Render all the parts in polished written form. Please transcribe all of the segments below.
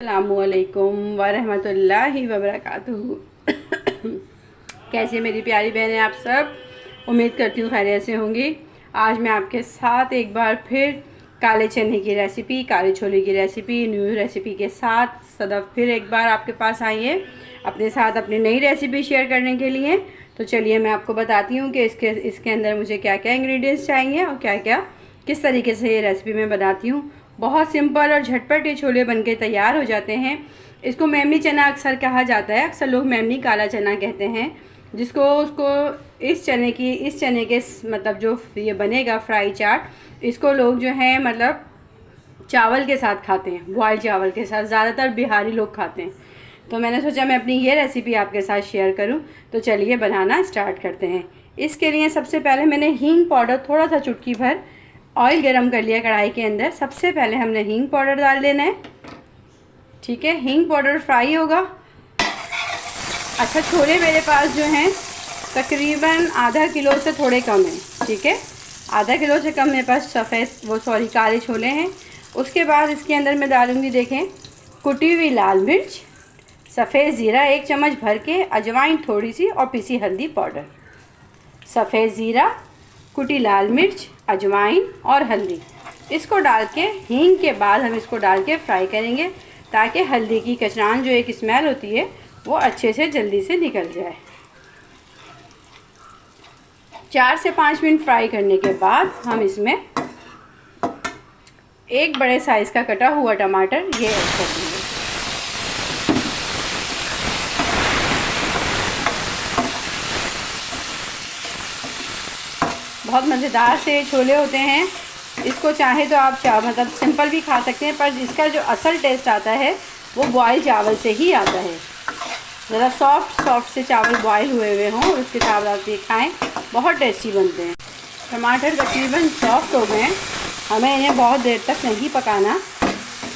अस्सलामुअलैकुम वरहमतुल्लाहि वबरकातुहू। कैसे मेरी प्यारी बहनें आप सब, उम्मीद करती हूँ खैरियत से होंगी। आज मैं आपके साथ एक बार फिर काले चने की रेसिपी, काले छोले की रेसिपी, न्यू रेसिपी के साथ सदफ फिर एक बार आपके पास आई है अपने साथ अपनी नई रेसिपी शेयर करने के लिए। तो चलिए मैं आपको बताती हूँ कि इसके अंदर मुझे क्या क्या इंग्रेडिएंट्स चाहिए और क्या क्या किस तरीके से ये रेसिपी मैं बनाती हूँ। बहुत सिंपल और झटपट ये छोले बनके तैयार हो जाते हैं। इसको मेमनी चना अक्सर कहा जाता है, अक्सर लोग मेमनी काला चना कहते हैं, जिसको उसको इस चने के मतलब जो ये बनेगा फ्राई चाट, इसको लोग जो हैं मतलब चावल के साथ खाते हैं, बॉयल चावल के साथ ज़्यादातर बिहारी लोग खाते हैं। तो मैंने सोचा मैं अपनी ये रेसिपी आपके साथ शेयर करूं। तो चलिए बनाना स्टार्ट करते हैं। इसके लिए सबसे पहले मैंने हींग पाउडर थोड़ा सा चुटकी भर ऑयल गरम कर लिया कढ़ाई के अंदर। सबसे पहले हमने हींग पाउडर डाल देना है, ठीक है। हींग पाउडर फ्राई होगा। अच्छा, छोले मेरे पास जो हैं तकरीबन आधा किलो से थोड़े कम हैं, ठीक है। आधा किलो से कम मेरे पास काले छोले हैं। उसके बाद इसके अंदर मैं डालूँगी, देखें, कुटी हुई लाल मिर्च, सफ़ेद ज़ीरा 1 चम्मच भर के, अजवाइन थोड़ी सी और पिसी हल्दी पाउडर। सफ़ेद ज़ीरा, कुटी लाल मिर्च, अजवाइन और हल्दी, इसको डाल के हींग के बाद हम इसको डाल के फ्राई करेंगे ताकि हल्दी की कचरान जो एक स्मेल होती है वो अच्छे से जल्दी से निकल जाए। 4 से 5 मिनट फ्राई करने के बाद हम इसमें एक बड़े साइज़ का कटा हुआ टमाटर ये ऐड कर देंगे। बहुत मज़ेदार से छोले होते हैं। इसको चाहे तो आप मतलब सिंपल भी खा सकते हैं, पर इसका जो असल टेस्ट आता है वो बॉयल चावल से ही आता है। ज़रा सॉफ्ट से चावल बॉयल हुए हुए हों और उसके चावल आप ये खाएँ, बहुत टेस्टी बनते हैं। टमाटर तकरीबन सॉफ्ट हो गए, हमें इन्हें बहुत देर तक नहीं पकाना।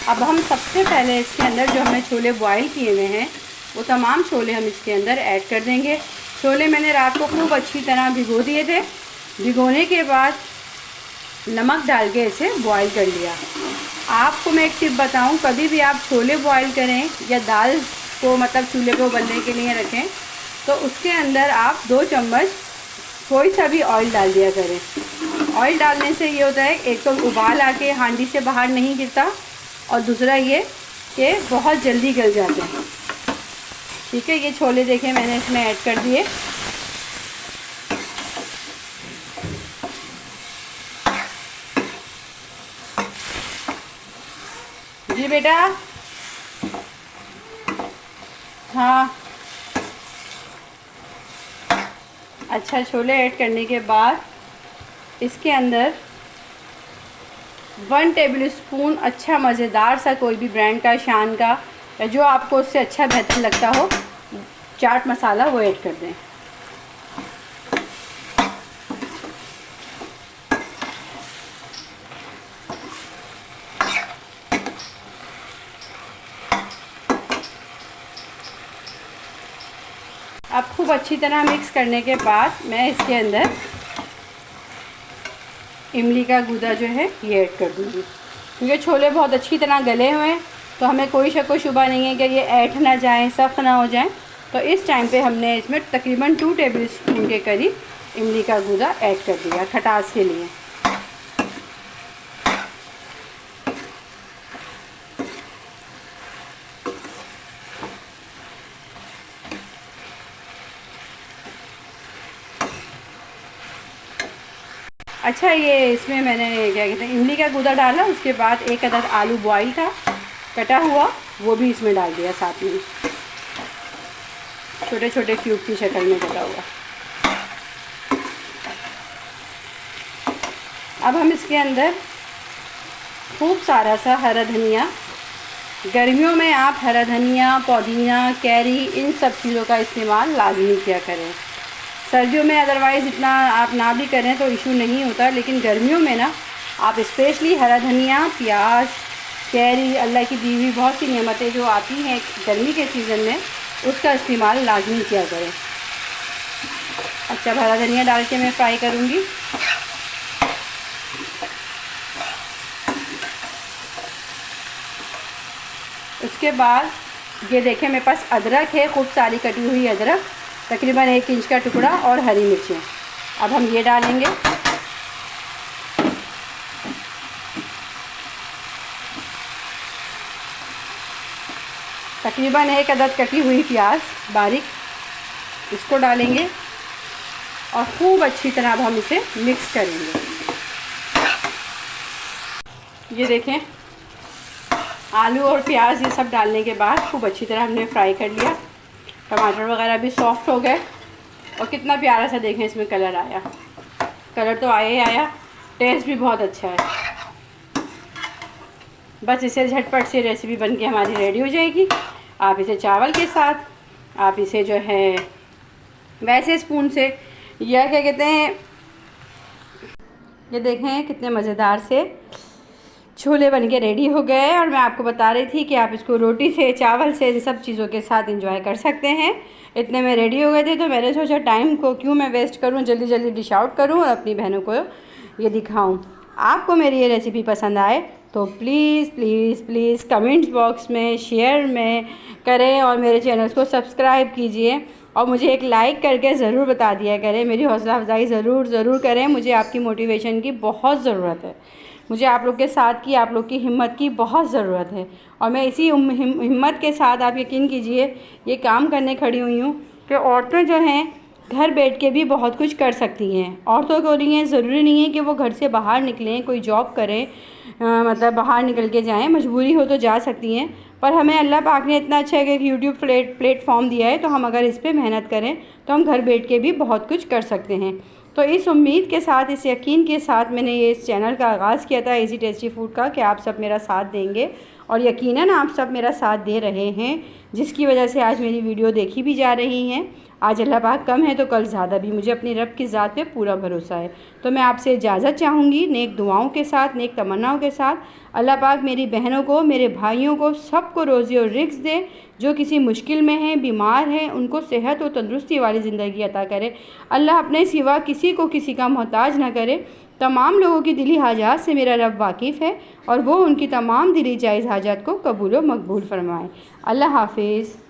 अब हम सबसे पहले इसके अंदर जो हमने छोले बॉयल किए हुए हैं वो तमाम छोले हम इसके अंदर ऐड कर देंगे। छोले मैंने रात को खूब अच्छी तरह भिगो दिए थे। भिगोने के बाद नमक डाल के इसे बॉईल कर लिया। आपको मैं एक टिप बताऊं, कभी भी आप छोले बॉईल करें या दाल को मतलब चूल्हे पे उबलने के लिए रखें तो उसके अंदर आप 2 चम्मच कोई सा भी ऑयल डाल दिया करें। ऑयल डालने से ये होता है, एक तो उबाल आके हांडी से बाहर नहीं गिरता और दूसरा ये कि बहुत जल्दी गल जाते हैं, ठीक है। ये छोले देखें मैंने इसमें ऐड कर दिए। जी बेटा, हाँ। अच्छा, छोले ऐड करने के बाद इसके अंदर 1 टेबल स्पून अच्छा मज़ेदार सा कोई भी ब्रांड का, शान का, या जो आपको उससे अच्छा बेहतर लगता हो, चाट मसाला वो ऐड कर दें। अब खूब अच्छी तरह मिक्स करने के बाद मैं इसके अंदर इमली का गूदा जो है ये ऐड कर दूँगी। क्योंकि छोले बहुत अच्छी तरह गले हुए हैं तो हमें कोई शक व शुबा नहीं है कि ये ऐठ ना जाएं, सख्त ना हो जाएं। तो इस टाइम पे हमने इसमें तकरीबन 2 टेबल स्पून के करीब इमली का गूदा ऐड कर दिया खटास के लिए। अच्छा, ये इसमें मैंने क्या कहते हैं इमली का गूदा डाला। उसके बाद एक अदद आलू बॉईल था कटा हुआ, वो भी इसमें डाल दिया साथ में, छोटे छोटे क्यूब की शक्ल में कटा हुआ। अब हम इसके अंदर खूब सारा सा हरा धनिया, गर्मियों में आप हरा धनिया, पुदीना, कैरी, इन सब चीज़ों का इस्तेमाल लाजमी किया करें। सर्दियों में अदरवाइज़ इतना आप ना भी करें तो इशू नहीं होता, लेकिन गर्मियों में ना आप स्पेशली हरा धनिया, प्याज, कैरी, अल्लाह की दी हुई बहुत सी नेमतें जो आती हैं गर्मी के सीज़न में, उसका इस्तेमाल लाजमी किया करें। अच्छा, हरा धनिया डाल के मैं फ्राई करूँगी। उसके बाद ये देखें मेरे पास अदरक है, खूब सारी कटी हुई अदरक, तकरीबन 1 इंच का टुकड़ा, और हरी मिर्चें। अब हम ये डालेंगे। तकरीबन 1 अदद कटी हुई प्याज बारीक, इसको डालेंगे और खूब अच्छी तरह अब हम इसे मिक्स करेंगे। ये देखें आलू और प्याज ये सब डालने के बाद खूब अच्छी तरह हमने फ्राई कर लिया। टमाटर वगैरह भी सॉफ्ट हो गए और कितना प्यारा सा देखें इसमें कलर आया। कलर तो आया ही आया, टेस्ट भी बहुत अच्छा है। बस इसे झटपट से रेसिपी बन के हमारी रेडी हो जाएगी। आप इसे चावल के साथ, आप इसे जो है वैसे स्पून से, या क्या कहते हैं, ये देखें कितने मज़ेदार से छोले बन के रेडी हो गए। और मैं आपको बता रही थी कि आप इसको रोटी से, चावल से, इन सब चीज़ों के साथ एंजॉय कर सकते हैं। इतने में रेडी हो गए थे तो मैंने सोचा टाइम को क्यों मैं वेस्ट करूं, जल्दी जल्दी डिश आउट करूं और अपनी बहनों को ये दिखाऊं। आपको मेरी ये रेसिपी पसंद आए तो please please please comments box में शेयर में करें और मेरे चैनल को सब्सक्राइब कीजिए और मुझे एक लाइक करके ज़रूर बता दिया करें। मेरी हौसला अफजाई ज़रूर करें। मुझे आपकी मोटिवेशन की बहुत ज़रूरत है। मुझे आप लोग के साथ की, आप लोग की हिम्मत की बहुत ज़रूरत है और मैं इसी हिम्मत के साथ, आप यकीन कीजिए, ये काम करने खड़ी हुई हूँ कि औरतें जो हैं घर बैठ के भी बहुत कुछ कर सकती हैं। औरतों को लिए ज़रूरी नहीं है कि वो घर से बाहर निकलें, कोई जॉब करें, मतलब बाहर निकल के जाएं। मजबूरी हो तो जा सकती हैं, पर हमें अल्लाह पाक ने इतना अच्छा एक यूट्यूब प्लेटफॉर्म दिया है, तो हम अगर इस पर मेहनत करें तो हम घर बैठ के भी बहुत कुछ कर सकते हैं। तो इस उम्मीद के साथ, इस यकीन के साथ मैंने ये इस चैनल का आगाज़ किया था इजी टेस्टी फूड का, कि आप सब मेरा साथ देंगे और यकीनन आप सब मेरा साथ दे रहे हैं, जिसकी वजह से आज मेरी वीडियो देखी भी जा रही हैं। आज अल्लाह पाक कम है तो कल ज़्यादा भी, मुझे अपनी रब की ज़ात पे पूरा भरोसा है। तो मैं आपसे इजाज़त चाहूँगी नेक दुआओं के साथ, नेक तमन्नाओं के साथ। अल्लाह पाक मेरी बहनों को, मेरे भाइयों को, सबको रोज़ी और रिज़्क़ दे। जो किसी मुश्किल में हैं, बीमार हैं, उनको सेहत और तंदुरुस्ती वाली ज़िंदगी अता करे। अल्लाह अपने सिवा किसी को किसी का मोहताज ना करे। तमाम लोगों की दिली हाजात से मेरा रब वाकिफ़ है और वो उनकी तमाम दिली जायज़ हाजात को कबूल व मकबूल फरमाए। अल्लाह हाफिज़।